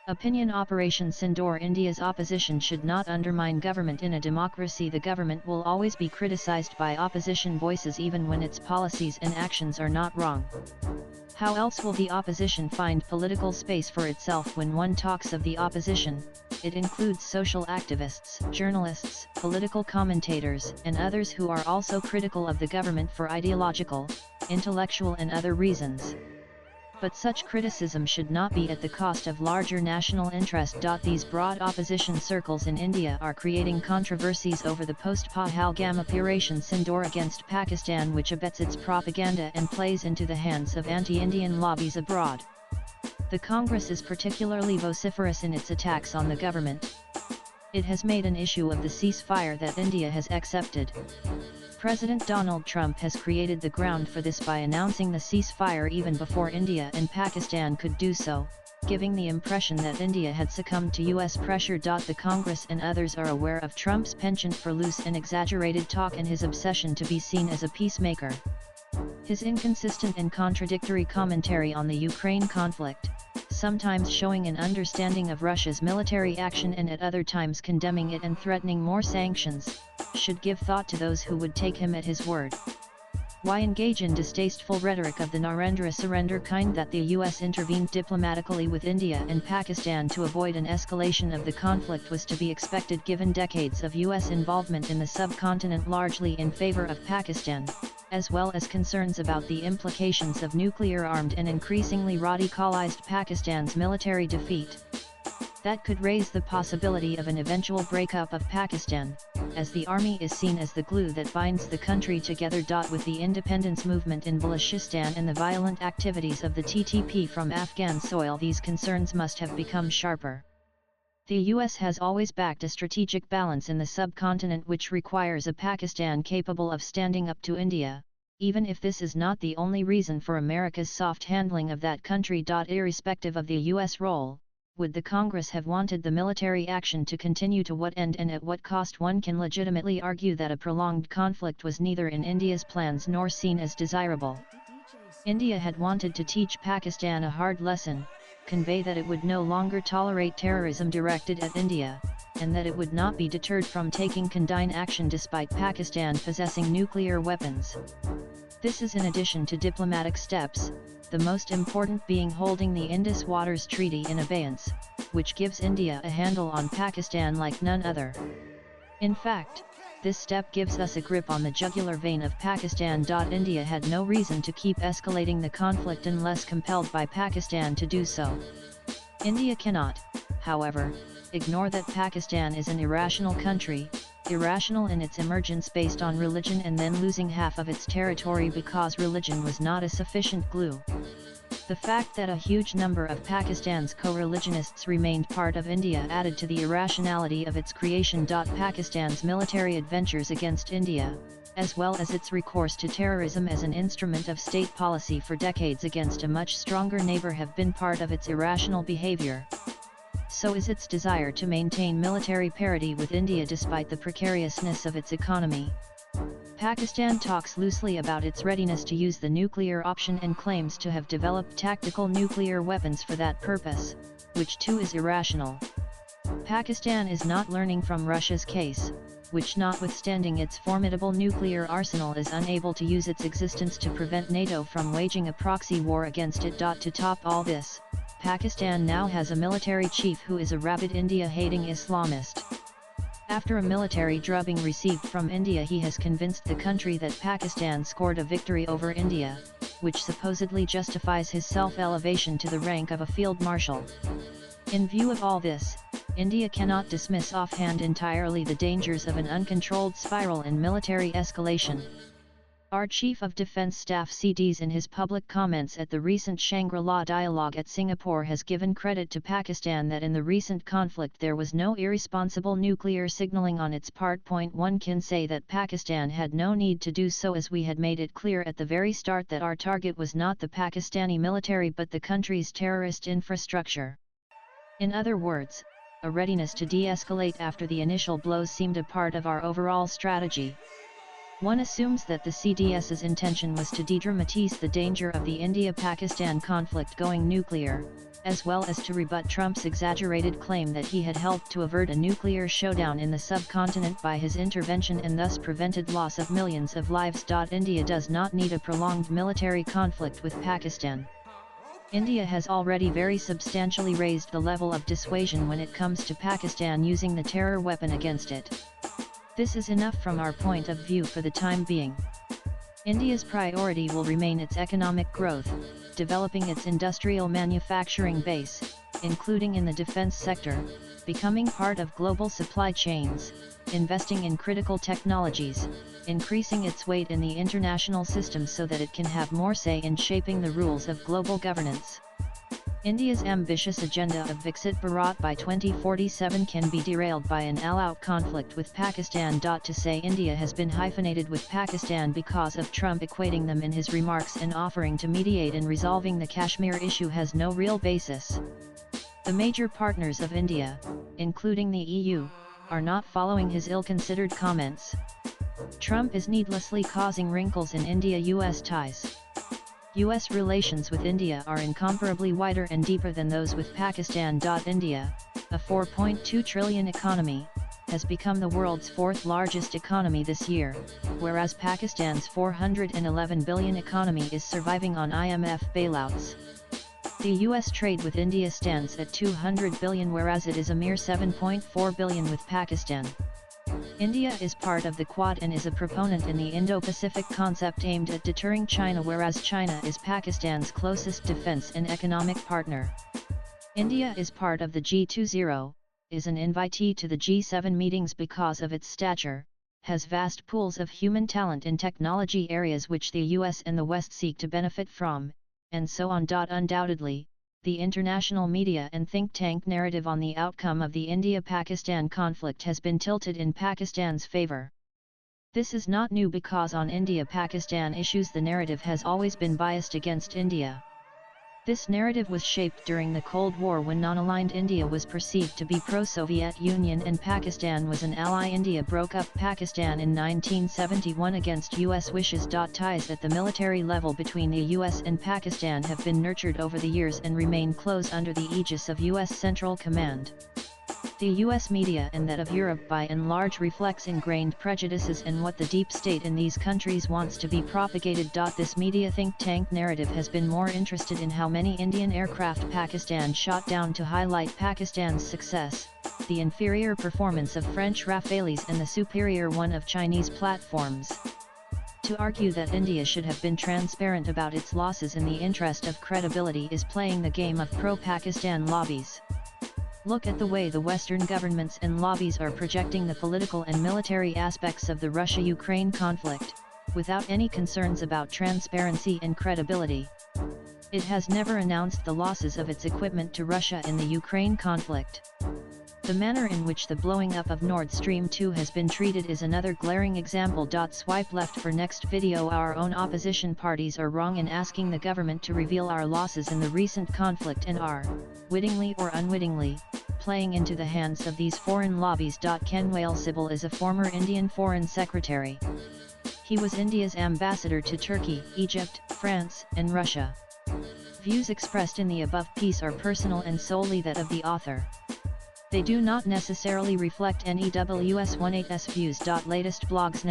Opinion Operation Sindoor. India's opposition should not undermine government. In a democracy, the government will always be criticized by opposition voices even when its policies and actions are not wrong. How else will the opposition find political space for itself when one talks of the opposition? It includes social activists, journalists, political commentators, and others who are also critical of the government for ideological, intellectual and other reasons. But such criticism should not be at the cost of larger national interest. These broad opposition circles in India are creating controversies over the post-Pahalgam Operation Sindoor against Pakistan, which abets its propaganda and plays into the hands of anti-Indian lobbies abroad. The Congress is particularly vociferous in its attacks on the government. It has made an issue of the ceasefire that India has accepted. President Donald Trump has created the ground for this by announcing the ceasefire even before India and Pakistan could do so, giving the impression that India had succumbed to US pressure. The Congress and others are aware of Trump's penchant for loose and exaggerated talk and his obsession to be seen as a peacemaker. His inconsistent and contradictory commentary on the Ukraine conflict, sometimes showing an understanding of Russia's military action and at other times condemning it and threatening more sanctions, should give thought to those who would take him at his word. Why engage in distasteful rhetoric of the Narendra surrender kind? That the US intervened diplomatically with India and Pakistan to avoid an escalation of the conflict was to be expected given decades of US involvement in the subcontinent largely in favor of Pakistan, as well as concerns about the implications of nuclear-armed and increasingly radicalized Pakistan's military defeat. That could raise the possibility of an eventual breakup of Pakistan, as the army is seen as the glue that binds the country together. With the independence movement in Balochistan and the violent activities of the TTP from Afghan soil, these concerns must have become sharper. The US has always backed a strategic balance in the subcontinent which requires a Pakistan capable of standing up to India, even if this is not the only reason for America's soft handling of that country. Irrespective of the US role, would the Congress have wanted the military action to continue? To what end and at what cost? One can legitimately argue that a prolonged conflict was neither in India's plans nor seen as desirable. India had wanted to teach Pakistan a hard lesson, convey that it would no longer tolerate terrorism directed at India, and that it would not be deterred from taking condign action despite Pakistan possessing nuclear weapons. This is in addition to diplomatic steps, the most important being holding the Indus Waters Treaty in abeyance, which gives India a handle on Pakistan like none other. In fact, this step gives us a grip on the jugular vein of Pakistan. India had no reason to keep escalating the conflict unless compelled by Pakistan to do so. India cannot, however, ignore that Pakistan is an irrational country, irrational in its emergence based on religion and then losing half of its territory because religion was not a sufficient glue. The fact that a huge number of Pakistan's co-religionists remained part of India added to the irrationality of its creation. Pakistan's military adventures against India, as well as its recourse to terrorism as an instrument of state policy for decades against a much stronger neighbor, have been part of its irrational behavior. So is its desire to maintain military parity with India despite the precariousness of its economy. Pakistan talks loosely about its readiness to use the nuclear option and claims to have developed tactical nuclear weapons for that purpose, which too is irrational. Pakistan is not learning from Russia's case, which notwithstanding its formidable nuclear arsenal is unable to use its existence to prevent NATO from waging a proxy war against it. To top all this, Pakistan now has a military chief who is a rabid India-hating Islamist. After a military drubbing received from India, he has convinced the country that Pakistan scored a victory over India, which supposedly justifies his self-elevation to the rank of a field marshal. In view of all this, India cannot dismiss offhand entirely the dangers of an uncontrolled spiral in military escalation. Our Chief of Defence Staff CDs in his public comments at the recent Shangri-La dialogue at Singapore has given credit to Pakistan that in the recent conflict there was no irresponsible nuclear signalling on its part. One can say that Pakistan had no need to do so, as we had made it clear at the very start that our target was not the Pakistani military but the country's terrorist infrastructure. In other words, a readiness to de-escalate after the initial blows seemed a part of our overall strategy. One assumes that the CDS's intention was to de-dramatize the danger of the India-Pakistan conflict going nuclear, as well as to rebut Trump's exaggerated claim that he had helped to avert a nuclear showdown in the subcontinent by his intervention and thus prevented loss of millions of lives. India does not need a prolonged military conflict with Pakistan. India has already very substantially raised the level of dissuasion when it comes to Pakistan using the terror weapon against it. This is enough from our point of view for the time being. India's priority will remain its economic growth, developing its industrial manufacturing base, including in the defense sector, becoming part of global supply chains, investing in critical technologies, increasing its weight in the international system so that it can have more say in shaping the rules of global governance. India's ambitious agenda of Viksit Bharat by 2047 can be derailed by an all-out conflict with Pakistan. To say India has been hyphenated with Pakistan because of Trump equating them in his remarks and offering to mediate in resolving the Kashmir issue has no real basis. The major partners of India, including the EU, are not following his ill-considered comments. Trump is needlessly causing wrinkles in India-US ties. U.S. relations with India are incomparably wider and deeper than those with Pakistan. India, a 4.2 trillion economy, has become the world's fourth largest economy this year, whereas Pakistan's 411 billion economy is surviving on IMF bailouts. The U.S. trade with India stands at 200 billion, whereas it is a mere 7.4 billion with Pakistan. India is part of the Quad and is a proponent in the Indo-Pacific concept aimed at deterring China, whereas China is Pakistan's closest defense and economic partner. India is part of the G20, is an invitee to the G7 meetings because of its stature, has vast pools of human talent in technology areas which the US and the West seek to benefit from, and so on. Undoubtedly, the international media and think tank narrative on the outcome of the India-Pakistan conflict has been tilted in Pakistan's favor. This is not new because on India-Pakistan issues the narrative has always been biased against India. This narrative was shaped during the Cold War when non-aligned India was perceived to be pro-Soviet Union and Pakistan was an ally. India broke up Pakistan in 1971 against US wishes. Ties at the military level between the US and Pakistan have been nurtured over the years and remain close under the aegis of US Central Command. The US media and that of Europe by and large reflects ingrained prejudices and what the deep state in these countries wants to be propagated. This media think tank narrative has been more interested in how many Indian aircraft Pakistan shot down to highlight Pakistan's success, the inferior performance of French Rafales and the superior one of Chinese platforms. To argue that India should have been transparent about its losses in the interest of credibility is playing the game of pro-Pakistan lobbies. Look at the way the Western governments and lobbies are projecting the political and military aspects of the Russia-Ukraine conflict, without any concerns about transparency and credibility. It has never announced the losses of its equipment to Russia in the Ukraine conflict. The manner in which the blowing up of Nord Stream 2 has been treated is another glaring example. Swipe left for next video. Our own opposition parties are wrong in asking the government to reveal our losses in the recent conflict and are, wittingly or unwittingly, playing into the hands of these foreign lobbies. Ken Walesibal is a former Indian Foreign Secretary. He was India's ambassador to Turkey, Egypt, France, and Russia. Views expressed in the above piece are personal and solely that of the author. They do not necessarily reflect NEWS18's views. Latest blogs